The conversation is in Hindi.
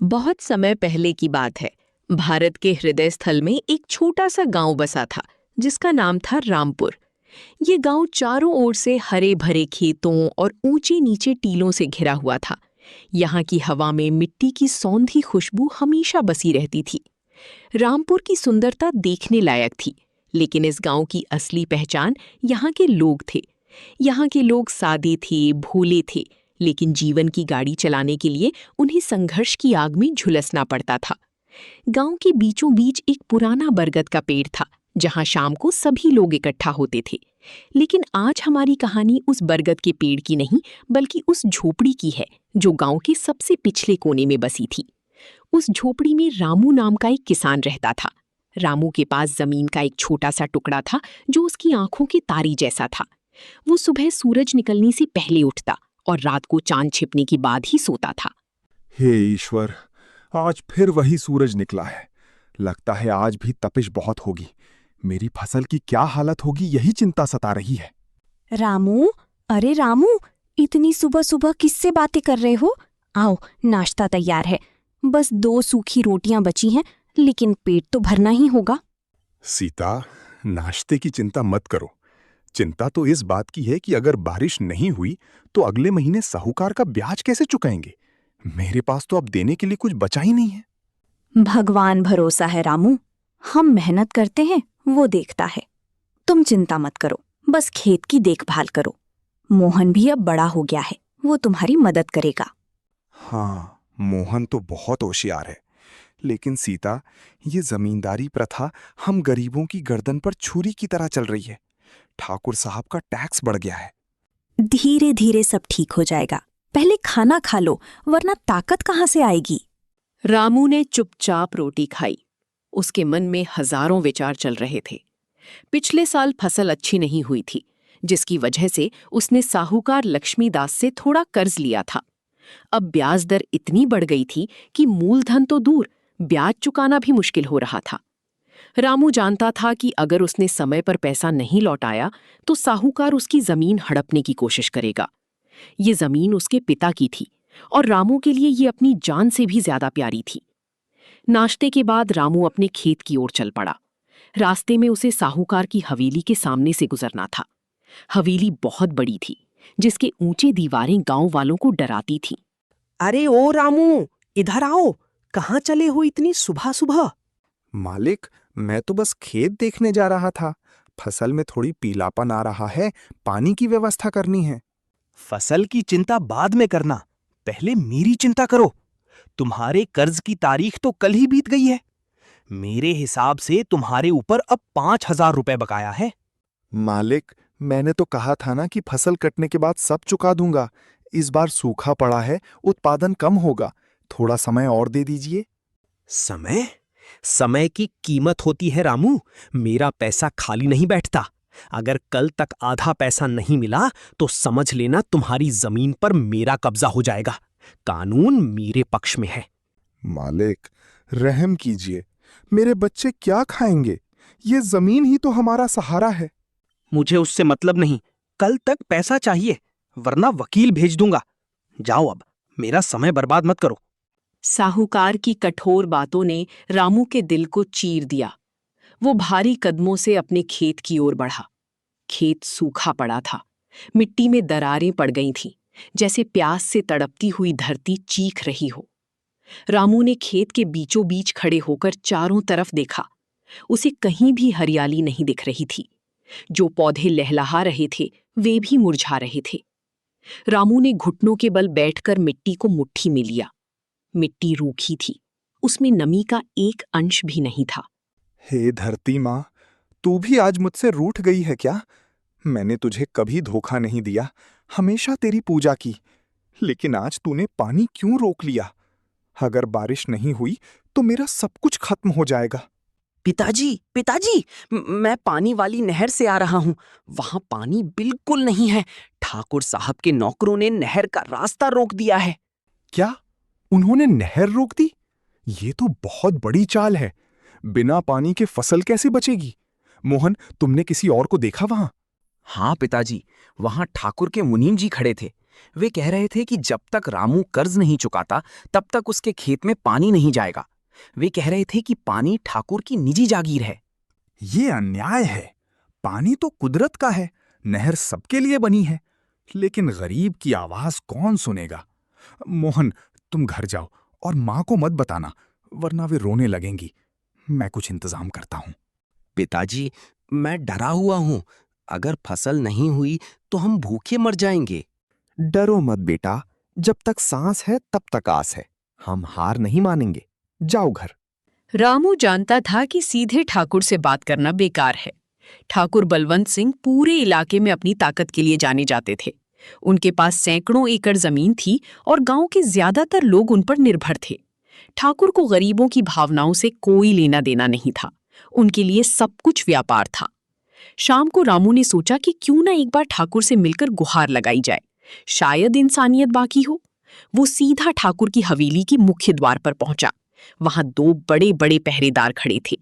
बहुत समय पहले की बात है। भारत के हृदय स्थल में एक छोटा सा गांव बसा था जिसका नाम था रामपुर। ये गांव चारों ओर से हरे भरे खेतों और ऊंचे नीचे टीलों से घिरा हुआ था। यहाँ की हवा में मिट्टी की सौंधी खुशबू हमेशा बसी रहती थी। रामपुर की सुंदरता देखने लायक थी, लेकिन इस गांव की असली पहचान यहाँ के लोग थे। यहाँ के लोग सादे थे, भोले थे, लेकिन जीवन की गाड़ी चलाने के लिए उन्हें संघर्ष की आग में झुलसना पड़ता था। गांव के बीचों बीच एक पुराना बरगद का पेड़ था, जहां शाम को सभी लोग इकट्ठा होते थे। लेकिन आज हमारी कहानी उस बरगद के पेड़ की नहीं, बल्कि उस झोपड़ी की है, जो गांव के सबसे पिछले कोने में बसी थी। उस झोपड़ी में रामू नाम का एक किसान रहता था। रामू के पास जमीन का एक छोटा सा टुकड़ा था, जो उसकी आंखों के तारे जैसा था। वो सुबह सूरज निकलने से पहले उठता और रात को चांद छिपने के बाद ही सोता था। हे ईश्वर, आज फिर वही सूरज निकला है। लगता है आज भी तपिश बहुत होगी। मेरी फसल की क्या हालत होगी, यही चिंता सता रही है। रामू, अरे रामू, इतनी सुबह सुबह किससे बातें कर रहे हो? आओ, नाश्ता तैयार है। बस 2 सूखी रोटियां बची हैं, लेकिन पेट तो भरना ही होगा। सीता, नाश्ते की चिंता मत करो। चिंता तो इस बात की है कि अगर बारिश नहीं हुई तो अगले महीने साहूकार का ब्याज कैसे चुकाएंगे। मेरे पास तो अब देने के लिए कुछ बचा ही नहीं है। भगवान भरोसा है रामू, हम मेहनत करते हैं, वो देखता है। तुम चिंता मत करो, बस खेत की देखभाल करो। मोहन भी अब बड़ा हो गया है, वो तुम्हारी मदद करेगा। हाँ, मोहन तो बहुत होशियार है। लेकिन सीता, ये जमींदारी प्रथा हम गरीबों की गर्दन पर छुरी की तरह चल रही है। ठाकुर साहब का टैक्स बढ़ गया है। धीरे धीरे सब ठीक हो जाएगा। पहले खाना खा लो, वरना ताकत कहाँ से आएगी। रामू ने चुपचाप रोटी खाई। उसके मन में हजारों विचार चल रहे थे। पिछले साल फसल अच्छी नहीं हुई थी, जिसकी वजह से उसने साहूकार लक्ष्मीदास से थोड़ा कर्ज लिया था। अब ब्याज दर इतनी बढ़ गई थी कि मूलधन तो दूर, ब्याज चुकाना भी मुश्किल हो रहा था। रामू जानता था कि अगर उसने समय पर पैसा नहीं लौटाया तो साहूकार उसकी जमीन हड़पने की कोशिश करेगा। ये जमीन उसके पिता की थी और रामू के लिए ये अपनी जान से भी ज्यादा प्यारी थी। नाश्ते के बाद रामू अपने खेत की ओर चल पड़ा। रास्ते में उसे साहूकार की हवेली के सामने से गुजरना था। हवेली बहुत बड़ी थी, जिसके ऊंचे दीवारें गांव वालों को डराती थीं। अरे ओ रामू, इधर आओ। कहाँ चले हो इतनी सुबह सुबह? मालिक, मैं तो बस खेत देखने जा रहा था। फसल में थोड़ी पीलापन आ रहा है, पानी की व्यवस्था करनी है। फसल की चिंता बाद में करना, पहले मेरी चिंता करो। तुम्हारे कर्ज की तारीख तो कल ही बीत गई है। मेरे हिसाब से तुम्हारे ऊपर अब 5,000 रुपए बकाया है। मालिक, मैंने तो कहा था ना कि फसल कटने के बाद सब चुका दूंगा। इस बार सूखा पड़ा है, उत्पादन कम होगा। थोड़ा समय और दे दीजिए। समय? समय की कीमत होती है रामू। मेरा पैसा खाली नहीं बैठता। अगर कल तक आधा पैसा नहीं मिला तो समझ लेना तुम्हारी जमीन पर मेरा कब्जा हो जाएगा। कानून मेरे पक्ष में है। मालिक, रहम कीजिए। मेरे बच्चे क्या खाएंगे? ये जमीन ही तो हमारा सहारा है। मुझे उससे मतलब नहीं। कल तक पैसा चाहिए, वरना वकील भेज दूंगा। जाओ अब, मेरा समय बर्बाद मत करो। साहूकार की कठोर बातों ने रामू के दिल को चीर दिया। वो भारी कदमों से अपने खेत की ओर बढ़ा। खेत सूखा पड़ा था, मिट्टी में दरारें पड़ गई थीं, जैसे प्यास से तड़पती हुई धरती चीख रही हो। रामू ने खेत के बीचों बीच खड़े होकर चारों तरफ देखा। उसे कहीं भी हरियाली नहीं दिख रही थी। जो पौधे लहलहा रहे थे, वे भी मुरझा रहे थे। रामू ने घुटनों के बल बैठकर मिट्टी को मुट्ठी में लिया। मिट्टी रूखी थी, उसमें नमी का एक अंश भी नहीं था। हे धरती माँ, तू भी आज मुझसे रूठ गई है क्या? मैंने तुझे कभी धोखा नहीं दिया, हमेशा तेरी पूजा की। लेकिन आज तूने पानी क्यों रोक लिया? अगर बारिश नहीं हुई तो मेरा सब कुछ खत्म हो जाएगा। पिताजी, पिताजी, मैं पानी वाली नहर से आ रहा हूँ। वहां पानी बिल्कुल नहीं है। ठाकुर साहब के नौकरों ने नहर का रास्ता रोक दिया है। क्या? उन्होंने नहर रोक दी? ये तो बहुत बड़ी चाल है। बिना पानी के फसल कैसे बचेगी? मोहन, तुमने किसी और को देखा वहां? हाँ पिताजी, वहां ठाकुर के मुनीम जी खड़े थे। वे कह रहे थे कि जब तक रामू कर्ज नहीं चुकाता तब तक उसके खेत में पानी नहीं जाएगा। वे कह रहे थे कि पानी ठाकुर की निजी जागीर है। ये अन्याय है। पानी तो कुदरत का है, नहर सबके लिए बनी है, लेकिन गरीब की आवाज कौन सुनेगा? मोहन, तुम घर जाओ और माँ को मत बताना, वरना वे रोने लगेंगी। मैं कुछ इंतजाम करता हूँ। पिताजी, मैं डरा हुआ हूं। अगर फसल नहीं हुई तो हम भूखे मर जाएंगे। डरो मत बेटा, जब तक सांस है तब तक आस है। हम हार नहीं मानेंगे। जाओ घर। रामू जानता था कि सीधे ठाकुर से बात करना बेकार है। ठाकुर बलवंत सिंह पूरे इलाके में अपनी ताकत के लिए जाने जाते थे। उनके पास सैकड़ों एकड़ जमीन थी और गांव के ज्यादातर लोग उन पर निर्भर थे। ठाकुर को गरीबों की भावनाओं से कोई लेना देना नहीं था। उनके लिए सब कुछ व्यापार था। शाम को रामू ने सोचा कि क्यों ना एक बार ठाकुर से मिलकर गुहार लगाई जाए, शायद इंसानियत बाकी हो। वो सीधा ठाकुर की हवेली की मुख्य द्वार पर पहुंचा। वहां 2 बड़े बड़े पहरेदार खड़े थे।